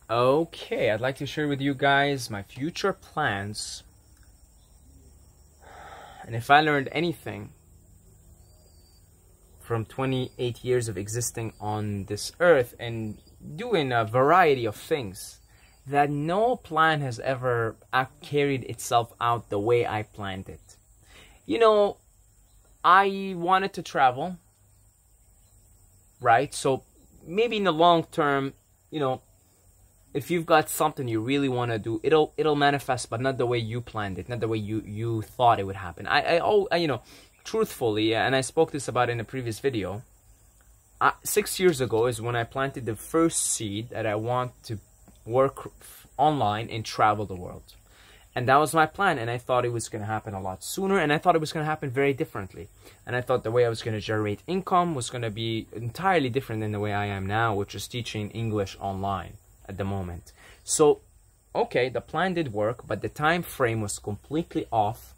Okay, I'd like to share with you guys my future plans. And if I learned anything from 28 years of existing on this earth and doing a variety of things, that no plan has ever carried itself out the way I planned it. You know, I wanted to travel, right? So maybe in the long term, you know, if you've got something you really want to do, it'll manifest, but not the way you planned it, not the way you thought it would happen. You know, truthfully, and I spoke this about in a previous video, 6 years ago is when I planted the first seed that I want to work online and travel the world. And that was my plan, and I thought it was going to happen a lot sooner, and I thought it was going to happen very differently. And I thought the way I was going to generate income was going to be entirely different than the way I am now, which is teaching English online at the moment. So, okay, the plan did work, but the time frame was completely off.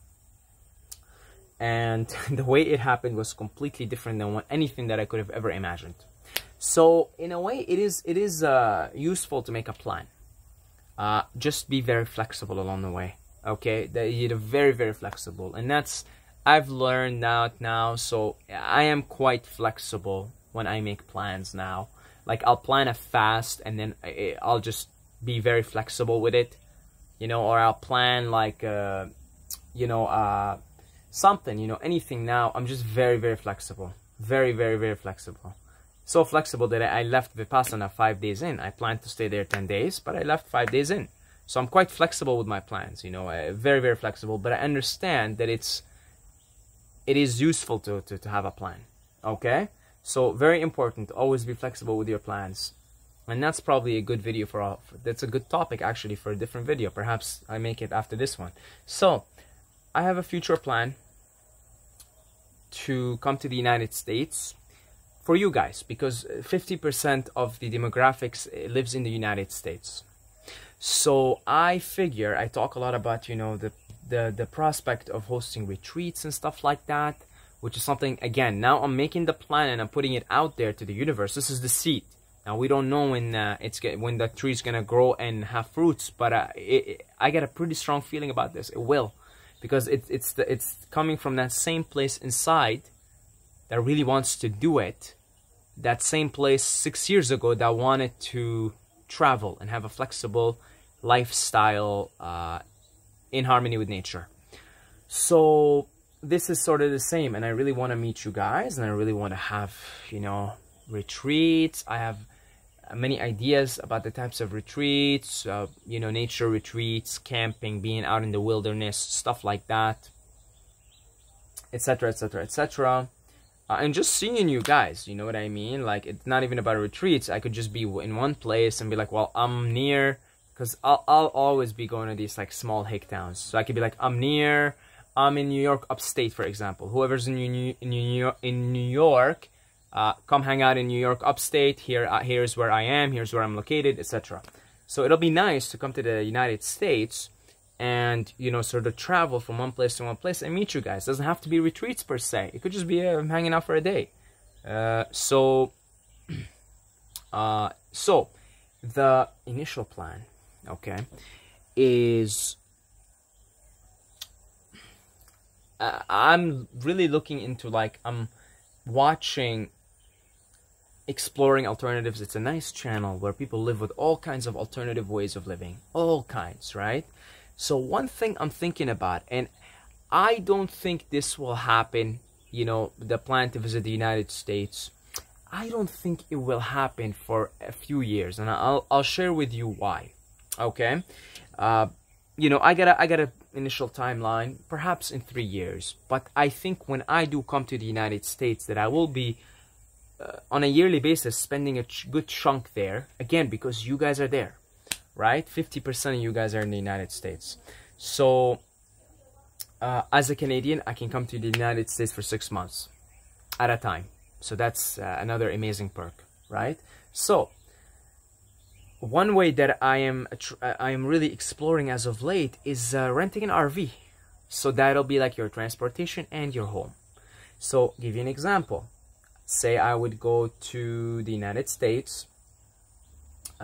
And the way it happened was completely different than anything that I could have ever imagined. So, in a way, it is useful to make a plan. Just be very flexible along the way. Okay, you're very, very flexible, and that's I've learned now. So I am quite flexible when I make plans now. Like I'll plan a fast, and then I'll just be very flexible with it, you know. Or I'll plan like you know, something, you know, anything. Now I'm just very, very flexible, very, very, very flexible. So flexible that I left Vipassana 5 days in. I planned to stay there 10 days, but I left 5 days in. So I'm quite flexible with my plans, you know, very, very flexible. But I understand that it is useful to have a plan, okay? So very important to always be flexible with your plans. And that's probably a good video that's a good topic actually for a different video. Perhaps I make it after this one. So I have a future plan to come to the United States for you guys, because 50% of the demographics lives in the United States. So I figure, I talk a lot about, you know, the prospect of hosting retreats and stuff like that, which is something, again, now I'm making the plan and I'm putting it out there to the universe. This is the seed. Now we don't know when the tree is gonna grow and have fruits, but I get a pretty strong feeling about this. It will, because it's coming from that same place inside that really wants to do it. That same place 6 years ago that wanted to travel and have a flexible lifestyle in harmony with nature. So this is sort of the same, and I really want to meet you guys, and I really want to have, you know, retreats. I have many ideas about the types of retreats, you know, nature retreats, camping, being out in the wilderness, stuff like that, etc., etc., etc. And just seeing you guys, you know what I mean? Like, it's not even about retreats. I could just be in one place and be like, well, I'm near, because I'll always be going to these like small hick towns. So I could be like, I'm in New York upstate, for example. Whoever's in New York, come hang out in New York upstate. Here's where I am. Here's where I'm located, etc. So it'll be nice to come to the United States and, you know, sort of travel from one place to one place and meet you guys. It doesn't have to be retreats per se. It could just be hanging out for a day. So the initial plan, okay, is I'm really looking into, like, I'm watching Exploring Alternatives. It's a nice channel where people live with all kinds of alternative ways of living. All kinds, right? So one thing I'm thinking about, and I don't think this will happen, you know, the plan to visit the United States, I don't think it will happen for a few years, and I'll share with you why. Okay, you know, I got a initial timeline, perhaps in 3 years, but I think when I do come to the United States, that I will be on a yearly basis spending a good chunk there, again, because you guys are there, right? 50% of you guys are in the United States. So as a Canadian, I can come to the United States for 6 months at a time. So that's another amazing perk, right? So one way that I am really exploring as of late is renting an RV. So that'll be like your transportation and your home. So give you an example. Say I would go to the United States,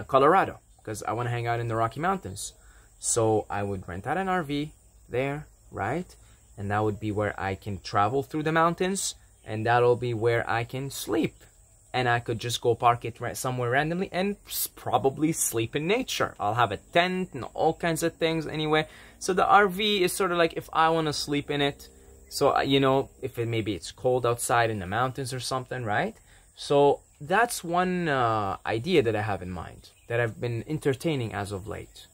Colorado. because I want to hang out in the Rocky Mountains. So I would rent out an RV there, right? And that would be where I can travel through the mountains, and that'll be where I can sleep. And I could just go park it somewhere randomly and probably sleep in nature. I'll have a tent and all kinds of things anyway. So the RV is sort of like if I want to sleep in it. So, you know, if maybe it's cold outside in the mountains or something, right? So that's one idea that I have in mind, that I've been entertaining as of late.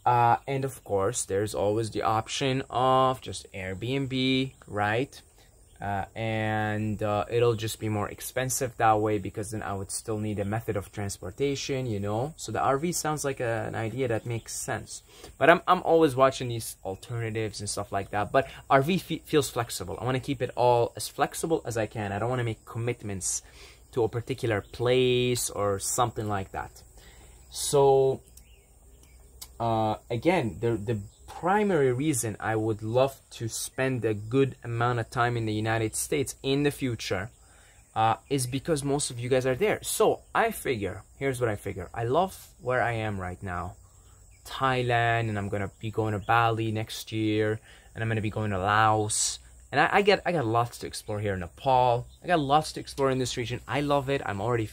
And of course, there's always the option of just Airbnb, right? And it'll just be more expensive that way, because then I would still need a method of transportation, you know. So the RV sounds like an idea that makes sense. But I'm always watching these alternatives and stuff like that. But RV feels flexible. I want to keep it all as flexible as I can. I don't want to make commitments to a particular place or something like that. So again, the primary reason I would love to spend a good amount of time in the United States in the future is because most of you guys are there. So I figure, here's what I figure. I love where I am right now, Thailand, and I'm gonna be going to Bali next year, and I'm gonna be going to Laos, and I got lots to explore here in Nepal. I got lots to explore in this region. I love it. I'm already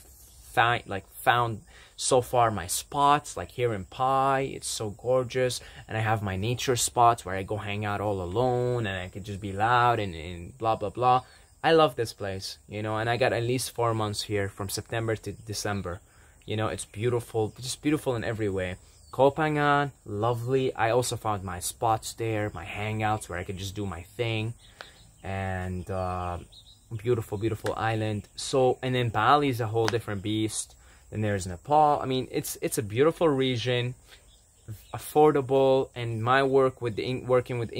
found so far my spots, like here in Pai. It's so gorgeous, and I have my nature spots where I go hang out all alone, and I can just be loud and blah blah blah. I love this place, you know, and I got at least 4 months here from September to December. You know, it's beautiful, just beautiful in every way. Koh Phangan, lovely. I also found my spots there, my hangouts where I could just do my thing, and beautiful, beautiful island. So, and then Bali is a whole different beast. Then there's Nepal. I mean, it's a beautiful region, affordable, and my work with working with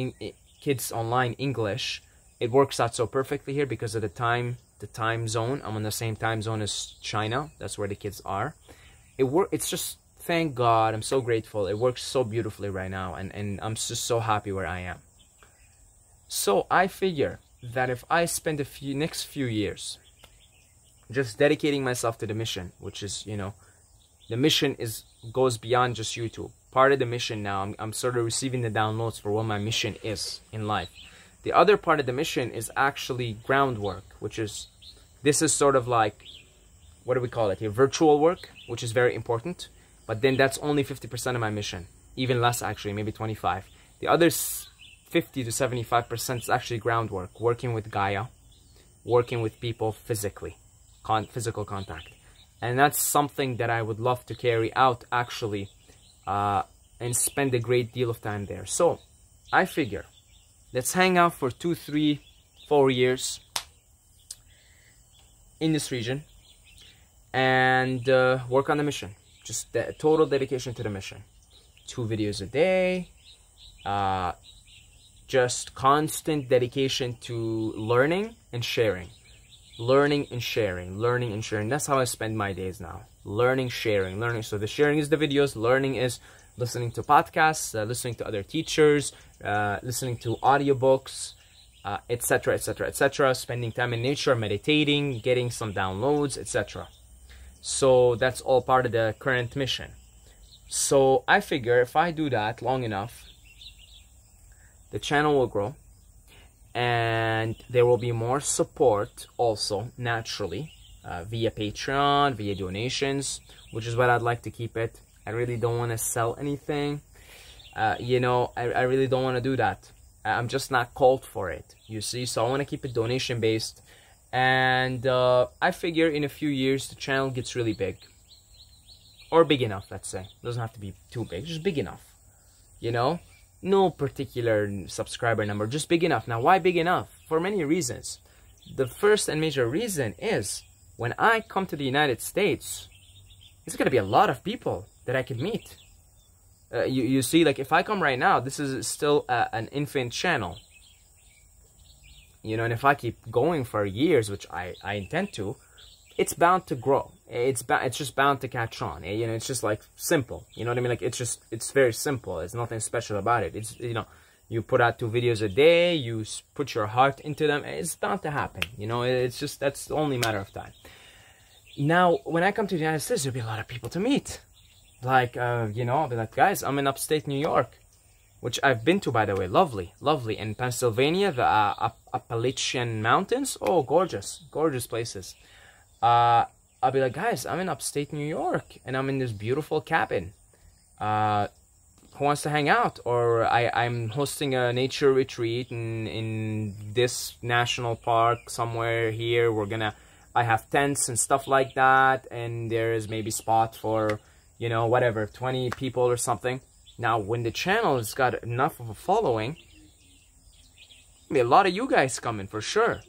kids online English, it works out so perfectly here because of the time zone. I'm on the same time zone as China. That's where the kids are. It's just, thank God, I'm so grateful. It works so beautifully right now, and I'm just so happy where I am. So I figure that if I spend next few years just dedicating myself to the mission, which is, you know, the mission goes beyond just YouTube. Part of the mission now, I'm sort of receiving the downloads for what my mission is in life. The other part of the mission is actually groundwork, which is, this is sort of like, what do we call it here? Virtual work, which is very important. But then that's only 50% of my mission. Even less, actually, maybe 25. The other 50 to 75% is actually groundwork, working with Gaia, working with people physically. Physical contact, and that's something that I would love to carry out actually, and spend a great deal of time there. So I figure, let's hang out for 2, 3, 4 years in this region and work on the mission. Just the total dedication to the mission. 2 videos a day, just constant dedication to learning and sharing. Learning and sharing, learning and sharing. That's how I spend my days now. Learning, sharing, learning. So the sharing is the videos, learning is listening to podcasts, listening to other teachers, listening to audiobooks, etc., etc., etc. Spending time in nature, meditating, getting some downloads, etc. So that's all part of the current mission. So I figure if I do that long enough, the channel will grow. And there will be more support also, naturally, via Patreon, via donations, which is what I'd like to keep it. I really don't want to sell anything. You know, I really don't want to do that. I'm just not called for it, you see. So I want to keep it donation-based. And I figure in a few years, the channel gets really big. Or big enough, let's say. It doesn't have to be too big, just big enough, you know. No particular subscriber number, just big enough. Now, why big enough? For many reasons. The first and major reason is when I come to the United States, it's going to be a lot of people that I could meet. You see, like if I come right now, this is still an infant channel. You know, and if I keep going for years, which I intend to, it's bound to grow. It's just bound to catch on. You know, it's just like simple. You know what I mean? Like it's very simple. There's nothing special about it. It's, you know, you put out 2 videos a day. You put your heart into them. It's bound to happen. You know, it's just, that's only a matter of time. Now, when I come to the United States, there'll be a lot of people to meet. Like, you know, I'll be like, guys, I'm in upstate New York, which I've been to, by the way. Lovely, lovely. In Pennsylvania, the Appalachian Mountains. Oh, gorgeous, gorgeous places. I'll be like, guys, I'm in upstate New York, and I'm in this beautiful cabin. Who wants to hang out? Or I'm hosting a nature retreat in this national park somewhere here. I have tents and stuff like that, and there's maybe spot for, you know, whatever, 20 people or something. Now, when the channel has got enough of a following, there'll be a lot of you guys coming for sure.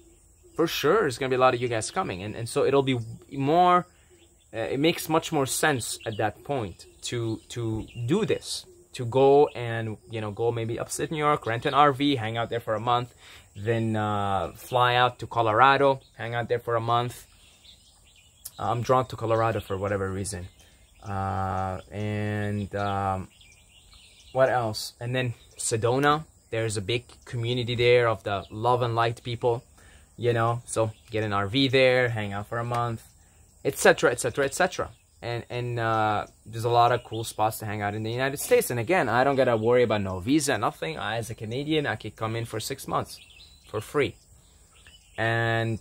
For sure, there's gonna be a lot of you guys coming, and so it'll be more. It makes much more sense at that point to do this, to go and, you know, go maybe upstate New York, rent an RV, hang out there for a month, then fly out to Colorado, hang out there for a month. I'm drawn to Colorado for whatever reason, what else? And then Sedona, there's a big community there of the love and light people. You know, so get an RV there, hang out for a month, etc., etc., etc. And there's a lot of cool spots to hang out in the United States. And again, I don't gotta worry about no visa, nothing. As a Canadian, I could come in for 6 months for free. And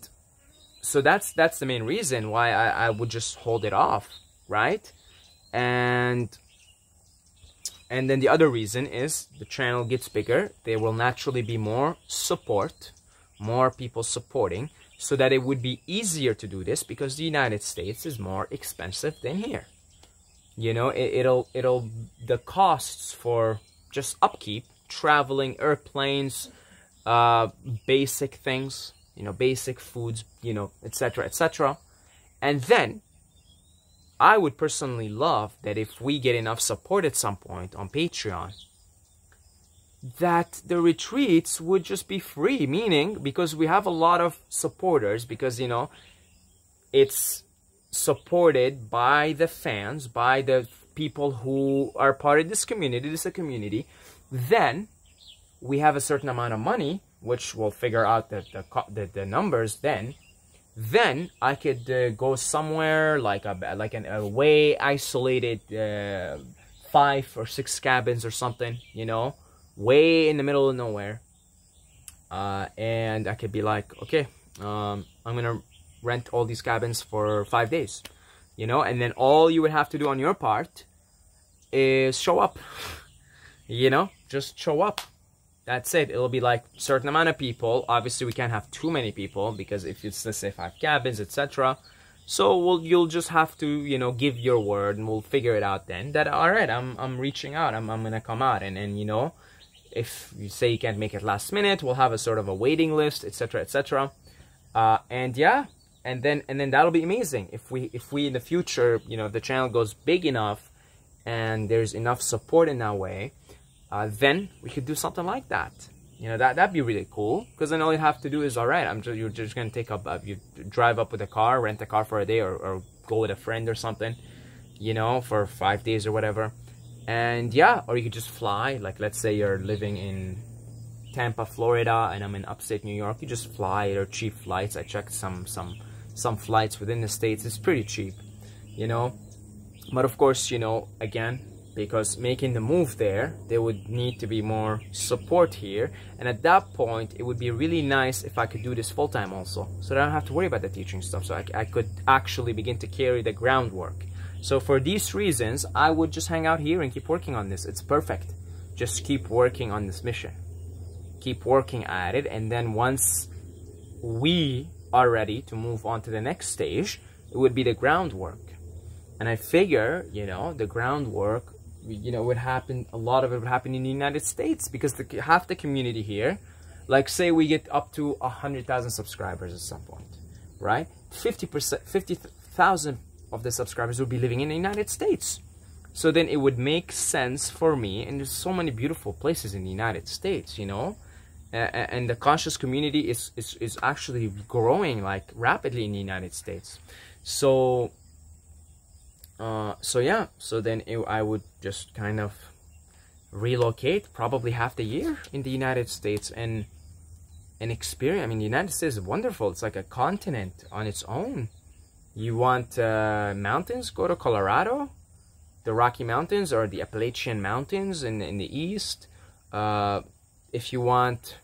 so that's the main reason why I would just hold it off, right? And then the other reason is the channel gets bigger. There will naturally be more support, more people supporting, so that it would be easier to do this, because the United States is more expensive than here. You know, the costs for just upkeep, traveling, airplanes, basic things, you know, basic foods, you know, etc., etc. And then I would personally love that if we get enough support at some point on Patreon, that the retreats would just be free, meaning, because we have a lot of supporters, because, you know, it's supported by the fans, by the people who are part of this community. This is a community. Then we have a certain amount of money, which we'll figure out the numbers then. Then I could go somewhere like a way isolated 5 or 6 cabins or something, you know, way in the middle of nowhere, and I could be like, okay, I'm gonna rent all these cabins for 5 days, you know, and then all you would have to do on your part is show up. You know, just show up. That's it. It'll be like a certain amount of people. Obviously, we can't have too many people, because if it's, let's say, 5 cabins, etc. So you'll just have to, you know, give your word, and we'll figure it out then. That, all right, I'm reaching out. I'm gonna come out, and you know, if you say you can't make it last minute, we'll have a sort of a waiting list, etc., etc. And yeah, and then that'll be amazing. If we in the future, you know, if the channel goes big enough and there's enough support in that way, then we could do something like that. You know, that'd be really cool, because then all you have to do is, all right, you're just gonna take up, you drive up with a car, rent a car for a day, or go with a friend or something, you know, for 5 days or whatever. And yeah, or you could just fly. Like, let's say you're living in Tampa, Florida, and I'm in upstate New York. You just fly. They're cheap flights. I checked some flights within the States. It's pretty cheap, you know. But of course, you know, again, because making the move there would need to be more support here. And at that point, it would be really nice if I could do this full-time also, so that I don't have to worry about the teaching stuff. So I could actually begin to carry the groundwork. So for these reasons, I would just hang out here and keep working on this. It's perfect. Just keep working on this mission. Keep working at it. And then once we are ready to move on to the next stage, it would be the groundwork. And I figure, you know, the groundwork, you know, would happen, a lot of it would happen in the United States, because half the community here, like say we get up to 100,000 subscribers at some point, right? 50,000 of the subscribers would be living in the United States. So then it would make sense for me, and there's so many beautiful places in the United States, you know, and the conscious community is actually growing like rapidly in the United States. So yeah, so then I would just kind of relocate probably half the year in the United States and experience. I mean, the United States is wonderful. It's like a continent on its own. You want mountains? Go to Colorado. the Rocky Mountains or the Appalachian Mountains in the east. If you want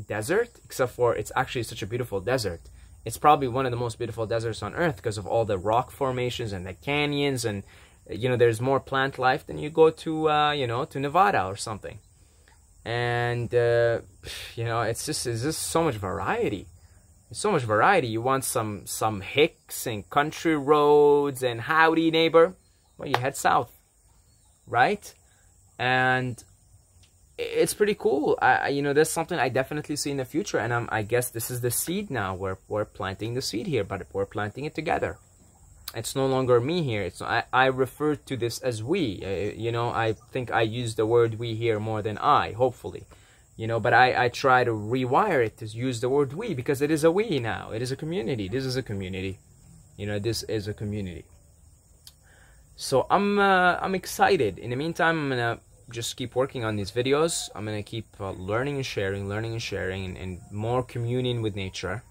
desert, except for it's actually such a beautiful desert. It's probably one of the most beautiful deserts on earth because of all the rock formations and the canyons, and you know, there's more plant life than you go to you know, to Nevada or something. And you know, it's just so much variety. There's so much variety. You want some hicks and country roads and howdy neighbor, well, you head south, right? And it's pretty cool. You know, there's something I definitely see in the future, and I guess this is the seed now. We're planting the seed here, but we're planting it together. It's no longer me here. It's I refer to this as we. You know, I think I use the word we here more than I, hopefully. You know, but I try to rewire it to use the word we, because it is a we now. It is a community. This is a community. You know, this is a community. So I'm excited. In the meantime, I'm gonna just keep working on these videos. I'm gonna keep learning and sharing, and more communing with nature.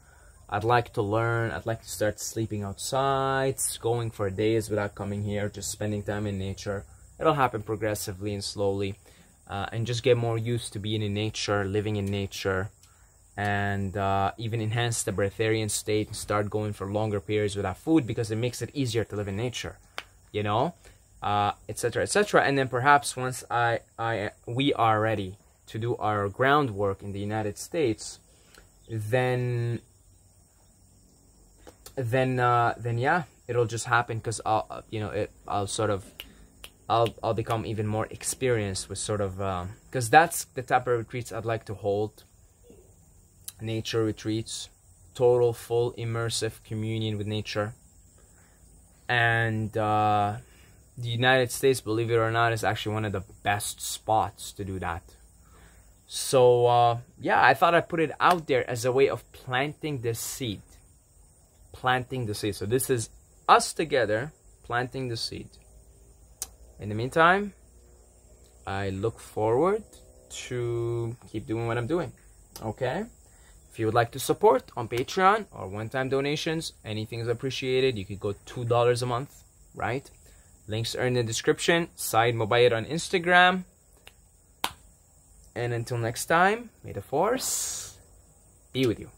I'd like to learn. I'd like to start sleeping outside, going for days without coming here, just spending time in nature. It'll happen progressively and slowly, and just get more used to being in nature, living in nature, and even enhance the breatharian state and start going for longer periods without food, because it makes it easier to live in nature, you know, etc., etc. And then perhaps once we are ready to do our groundwork in the United States, then yeah, it'll just happen, because I'll become even more experienced with sort of because that's the type of retreats I'd like to hold. Nature retreats, total full immersive communion with nature. And the United States, believe it or not, is actually one of the best spots to do that. So yeah, I thought I'd put it out there as a way of planting this seed. Planting the seed. So this is us together planting the seed. In the meantime, I look forward to keep doing what I'm doing. Okay? If you would like to support on Patreon or one-time donations, anything is appreciated. You could go $2 a month, right? Links are in the description. Saeed Mubayed on Instagram. And until next time, may the force be with you.